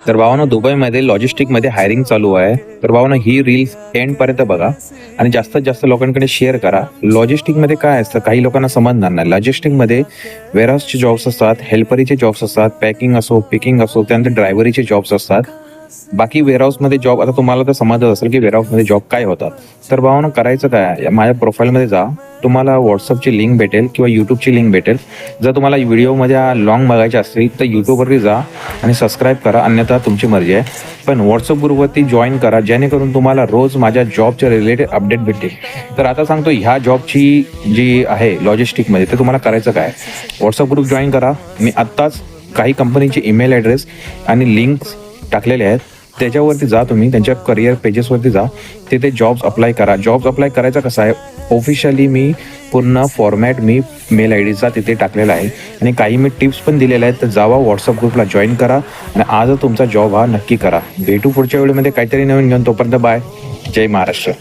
तर भावानं दुबईमध्ये लॉजिस्टिकमध्ये हायरिंग चालू आहे. तर भावानं ही रील एंडपर्यंत बघा आणि जास्तीत जास्त लोकांकडे शेअर करा. लॉजिस्टिकमध्ये काय असतं काही लोकांना समजणार नाही. लॉजिस्टिकमध्ये वेअरहाऊसचे जॉब्स असतात, हेल्परीचे जॉब्स असतात, पॅकिंग असो, पिकिंग असो, त्यानंतर ड्रायव्हरीचे जॉब्स असतात. बाकी वेअरहाऊसमध्ये जॉब आता तुम्हाला तर समजत असेल की वेअरहाऊसमध्ये जॉब काय होतात. तर भावानं करायचं काय, माझ्या प्रोफाईलमध्ये जा, तुम्हाला व्हॉट्सअपची लिंक भेटेल किंवा यूट्यूबची लिंक भेटेल. जर तुम्हाला व्हिडिओमध्ये लॉंग बघायचे असतील तर यूट्यूबवरती जा आणि सबस्क्राईब करा, अन्यथा तुमची मर्जी आहे. पण व्हॉट्सअप ग्रुपवरती जॉईन करा जेणेकरून तुम्हाला रोज माझ्या जॉबच्या रिलेटेड अपडेट भेटेल. तर आता सांगतो ह्या जॉबची जी आहे लॉजिस्टिकमध्ये ते तुम्हाला करायचं काय, व्हॉट्सअप ग्रुप जॉईन करा. मी आत्ताच काही कंपनीचे ईमेल ॲड्रेस आणि लिंक्स टाकलेले आहेत, त्याच्यावरती जा, तुम्ही त्यांच्या करिअर पेजेसवरती जा, तिथे जॉब्स अप्लाय करा. जॉब्स अप्लाय करायचा कसा आहे, ऑफिशियली मी पूर्ण फॉर्मॅट मी मेल आय डीचा तिथे टाकलेला आहे आणि काही मी टिप्स पण दिलेल्या आहेत. तर जावा व्हॉट्सअप ग्रुपला जॉईन करा आणि आज तुमचा जॉब हा नक्की करा. भेटू पुढच्या वेळेमध्ये काहीतरी नवीन घेऊन. तोपर्यंत बाय. जय महाराष्ट्र.